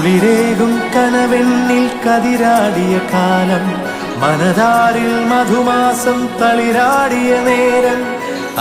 കുളിരേകും കനവെണ്ണിൽ കതിരാടിയ കാലം, മനതാരിൽ മധുമാസം തളിരാടിയ നേരം,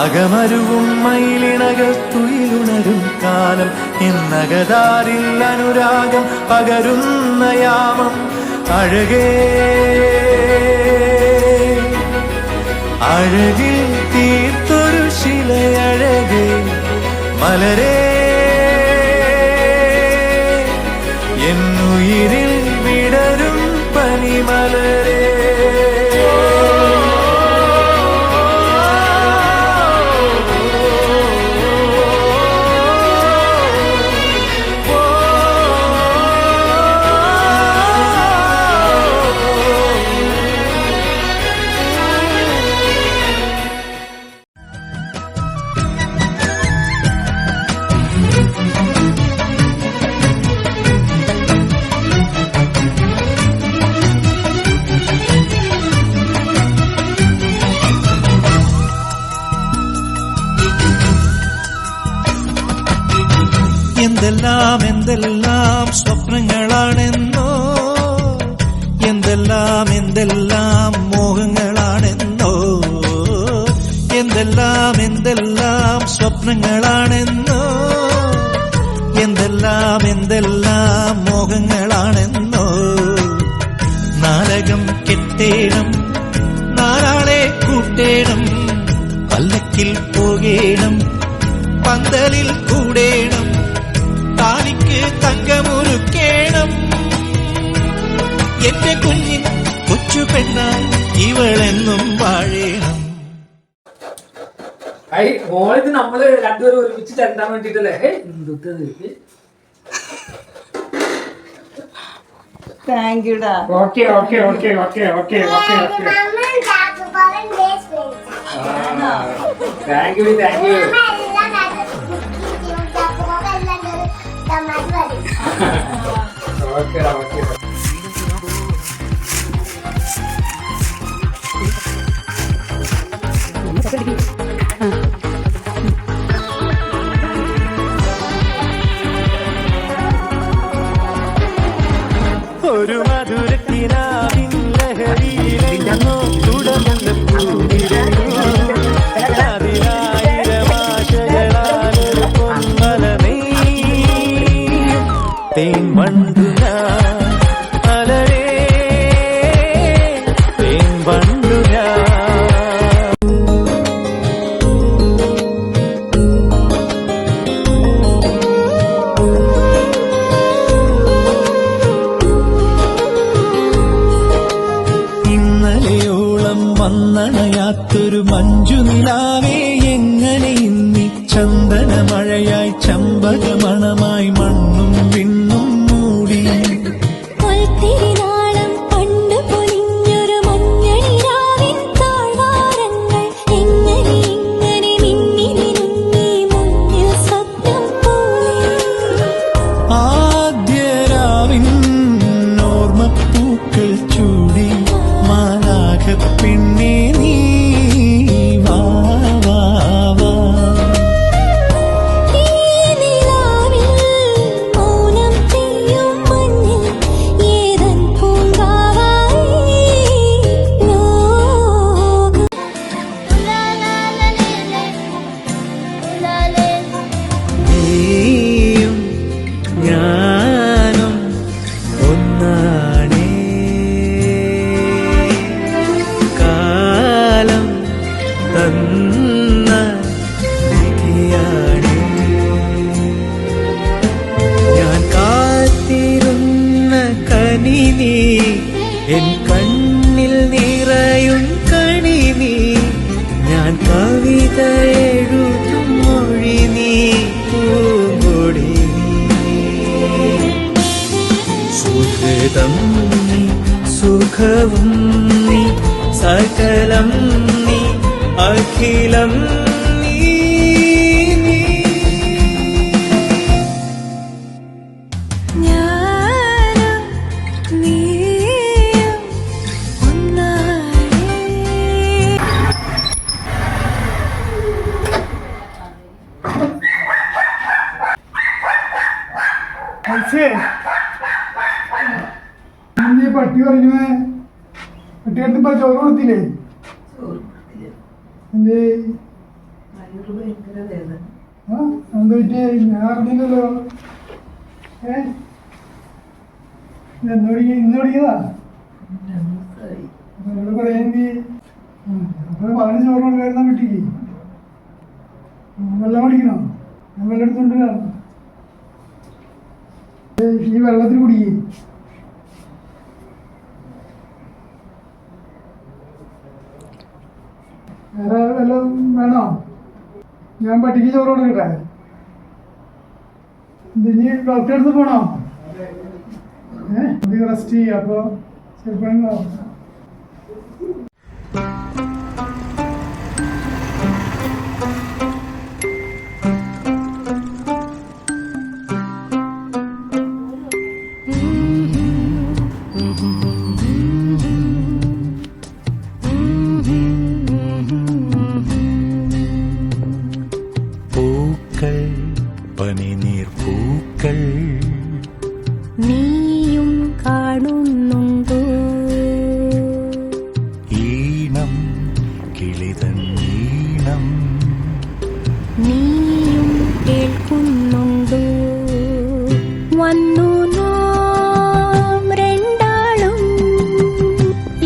അകമരുവും മയിലിണകൾ തുയിലുണരും കാലം, എന്നകതാരിൽ അനുരാഗം പകരുന്ന യാമം. അഴകേ അഴകിൽ തീർത്തൊരു ശിലയഴകേ, മലരേ എന്നുയിരിൽ വിടരും പനിമലരേ. എന്തെല്ലാം എന്തെല്ലാം സ്വപ്നങ്ങളാണെന്നോ, എന്തെല്ലാം എന്തെല്ലാം മോഹങ്ങളാണെന്നോ, എന്തെല്ലാം എന്തെല്ലാം സ്വപ്നങ്ങളാണെന്നോ, എന്തെല്ലാം എന്തെല്ലാം മോഹങ്ങളാണെന്നോ. നാടകം കെട്ടേണം, നാലാളെ കൂട്ടേണം, പല്ലക്കിൽ പോകേണം, പന്തലിൽ കൂടേണം, താലിക്ക് തങ്കമൊരുക്കേണം. എന്റെ കുഞ്ഞിൻ കൊച്ചു പെണ്ണായി ഇവളെന്നും വാഴേണം. മോളിത് നമ്മള് രണ്ടുപേരും ഒരുമിച്ച് ചെല്ലാൻ വേണ്ടിട്ടല്ലേ. താങ്ക് യുടാ. Okay okay okay okay okay okay okay thank you thank you. Okay okay. ഒരു മധുരത്തിനാവിൻ ലഹരിയിലെങ്ങോ തുടർന്ന് അതിനായിരം ആശകളാലൊരു പൊന്മല നെയ്യും തേൻ വണ്ടു ഞാൻ മലരേ, തേൻ വണ്ടു ഞാൻ. ഇന്നലെയോളം വന്നണയാത്തൊരു മഞ്ജുനിലാവേ, എങ്ങനെ ഇന്നി ചന്ദനമഴയായി ചമ്പകമണമായി മണ്ണും വിണ്ണും മൂടി. ആദ്യരാവിൻ ഓർമ്മപ്പൂക്കൾ ചൂടി, മാലാഖപ്പെണ്ണേ നീ വാ വാ വാ. നീയും ഞാനും ഒന്നാണേ, കാലം തന്ന വിധിയാണേ. ഞാൻ കാത്തിരുന്ന കനി നീ, എൻ കണ്ണിൽ നിറയും കണി നീ, ഞാൻ കവിത എഴുതും മൊഴി നീ, പൂങ്കൊടി നീ. സുഹൃതം നീ, സുഖവും നീ, സകലം നീ, അഖിലം നീ. ഞാനും നീയും ഒന്നാണേ. മനസ്സിലായി. പട്ടി പറയുന്നേ? പട്ടി എടുത്തിപ്പോ ചോറ് കൊടുത്തില്ലേ? എന്തേ? എന്ത് പറ്റിയേ? ഞാൻ അറിഞ്ഞില്ലല്ലോ. ഇന്ന് പഠിക്കുന്നതാ? എന്നോട് പറയാ. അപ്പൊ പറഞ്ഞ ചോറ് കൊടുക്കായിരുന്ന കുട്ടിക്ക് വെള്ളം കുടിക്കണോ? ഞാൻ വെള്ളം എടുത്തോണ്ടിരാണ്. ഈ വെള്ളത്തിൽ കുടിക്കേ. വേറെ വല്ലതും വേണോ? ഞാൻ പട്ടിക്ക് ചോറ് കൊടുക്കട്ടെ? ഇനി ഡോക്ടറെ അടുത്ത് പോണോ? റെസ്റ്റ് ചെയ്യാം. അപ്പൊ ചിലപ്പോ പനിനീർ പൂക്കൾ നീയും കാണുന്നുണ്ടോ? ഈണം കിളിതൻ ഈണം നീയും കേൾക്കുന്നുണ്ടോ? വന്നു നാം രണ്ടാളും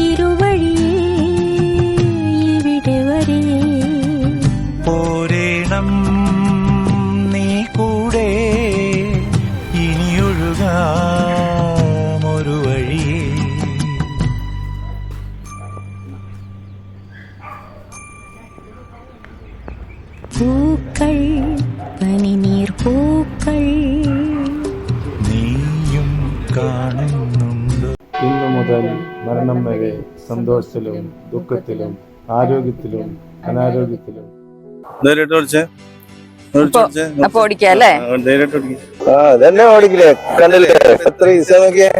ഇരുവഴിയേ ഇവിടെ വരെ. പോരേണം നീ കൂടെ ഇനിയൊഴുകാം ഒരു വഴിയേ. പൂക്കൾ പനിനീർ പൂക്കൾ നീയും കാണുന്നുണ്ടോ? ഇന്നു മുതൽ മരണം വരെ സന്തോഷത്തിലും ദുഃഖത്തിലും ആരോഗ്യത്തിലും അനാരോഗ്യത്തിലും. അപ്പൊ ഓടിക്കല്ലേ? അതന്നെ ഓടിക്കില്ലേ? കണ്ടില്ലേ എത്ര ഈസ നോക്കിയേ.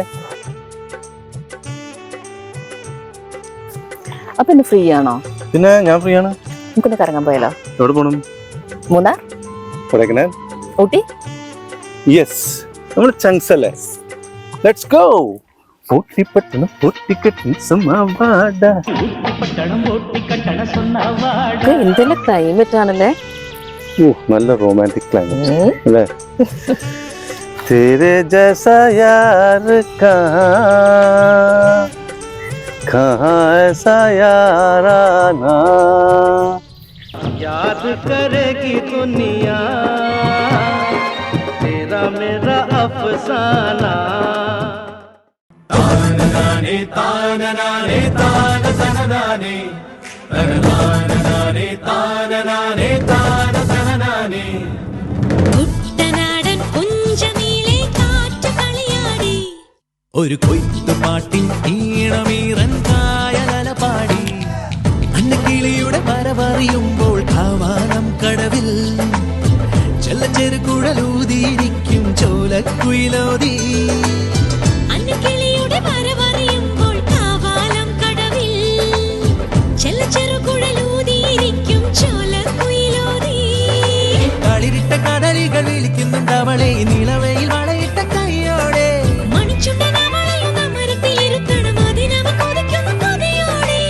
അപ്പൊ ഇന്ന് ഫ്രീ ആണോ? പിന്നെ ഞാൻ ഫ്രീ ആണ്. നമുക്കൊന്ന് കറങ്ങാൻ പോയാലോ? എവിടെ പോണം? മൂന്നാർ, കൊടൈക്കനാൽ, ഊട്ടി. യെസ്, നമ്മുടെ ചങ്സ് അല്ലേ? Let's go. പൊട്ടിപ്പട്ടണം പൊട്ടിക്കെട്ടി സമാവാട. എന്തെല്ലാം ക്ലൈമറ്റ് ആണല്ലേ? നല്ല റൊമാൻറ്റിക് ക്ലൈമറ്റ് അല്ലേ? तेरे जैसा यार कहाँ ऐसा याराना. याद करेगी दुनिया तेरा मेरा अफसाना. तान नाने तान नाने तान सन नाने तन तान नाने तान नाने तान सन नाने. കുട്ടനാടൻ കുഞ്ചമീളെ കാറ്റ് കളിയാടി. ഒരു കൊയ്ത്തുപാട്ടിൻ ഈണമീറൻ കായലല പാടി അന്നക്കിളിയുടെ വരവറിയുമ്പോൾ കാവാനം കടവിൽ ചെല്ലച്ചെറുകുഴലൂതിയിരിക്കും ചോലക്കുയിലോതി. അന്നക്കിളിയുടെ വരവറിയുമ്പോൾ കാവാലം കടവിൽ ചെറുകുഴലൂതിയിരിക്കും ചോലക്കുയിലോതി. കളിരിട്ട കടലികൾ വിളിക്കുന്നുണ്ട് അവളെ നിളവയിൽ വളയിട്ട കൈയോടെ. മണിച്ചുണ്ടൻ അവളെയും അമരത്തിലിരുത്തണം അതിനവ കൊതിക്കുന്ന കൊതിയോടെ.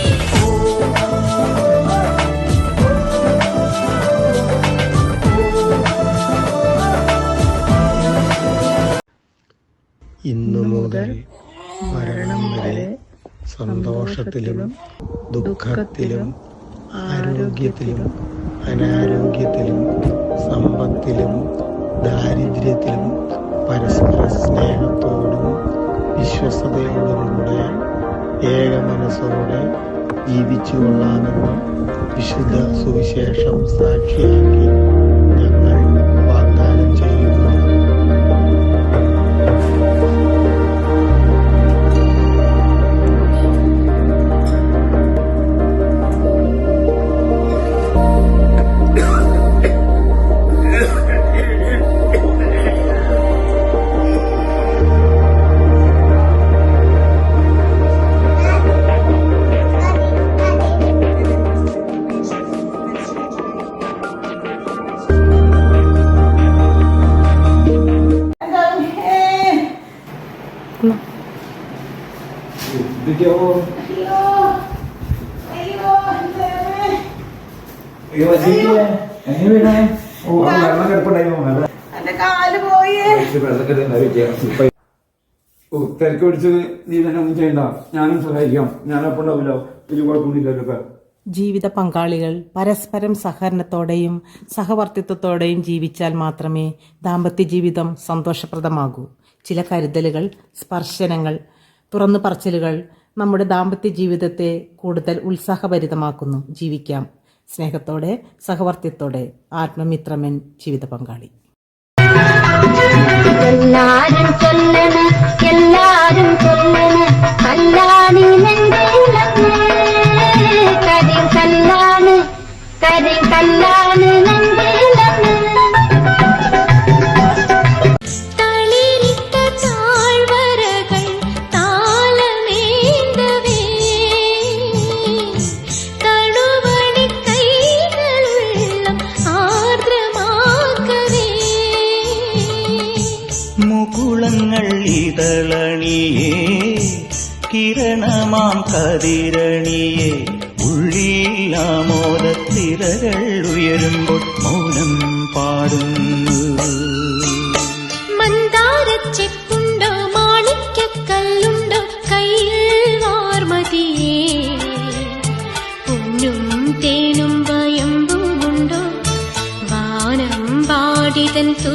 ഇന്നു മുതൽ മരണം വരെ സന്തോഷത്തിലും ദുഃഖത്തിലും ആരോഗ്യത്തിലും അനാരോഗ്യത്തിലും സമ്പത്തിലും ദാരിദ്ര്യത്തിലും പരസ്പര സ്നേഹത്തോടും വിശ്വസതയോടുകൂടെ ഏക മനസ്സോടെ ജീവിച്ചു കൊള്ളാമെന്ന് വിശുദ്ധ സുവിശേഷം സാക്ഷിയാക്കി ഞങ്ങൾ വാഗ്ദാനം ചെയ്യുന്നു. എന്തൊക്കെയാവോ വെള്ളം കിടപ്പുണ്ടായിരുന്നു തിരക്ക് പിടിച്ചത് നീ തന്നെ ഒന്നും ചെയ്യണ്ട, ഞാനും സഹായിക്കാം, ഞാനപ്പം ഉണ്ടാവില്ലോ, വലിയ കുഴപ്പമൊന്നുമില്ലല്ലോ. ജീവിത പങ്കാളികൾ പരസ്പരം സഹകരണത്തോടെയും സഹവർത്തിത്വത്തോടെയും ജീവിച്ചാൽ മാത്രമേ ദാമ്പത്യ ജീവിതം സന്തോഷപ്രദമാകൂ. ചില കരുതലുകൾ, സ്പർശനങ്ങൾ, തുറന്നു പറച്ചിലുകൾ നമ്മുടെ ദാമ്പത്യ ജീവിതത്തെ കൂടുതൽ ഉത്സാഹഭരിതമാക്കുന്നു. ജീവിക്കാം സ്നേഹത്തോടെ, സഹവർത്തിത്തോടെ. ആത്മമിത്രമൻ ജീവിത പങ്കാളി. എല്ലാരും ചൊല്ലണ എല്ലാരും ചൊല്ലണ കല്ലാണി കരിം കല്ലാണ് കരിം കല്ലാണ് തളിരിട്ട താഴ്വരകൾ താളമേന്തവേ തണുവണി കൈകളുള്ള ആർദ്രമാക്കവേ മുകുളങ്ങൾ ഇതളണിയേ കിരണമാം കതിരണിയേ ഉള്ളിലാമോദത്തിരകൾ ഉയരുമ്പോൾ മൗനം പാടുന്നു. മന്ദാരച്ചെപ്പുണ്ടോ മാണിക്യക്കല്ലുണ്ടോ കയ്യിൽ വാർമതിയേ പൊന്നും തേനും വയമ്പുമുണ്ടോ വാനം പാടിതൻ തൂ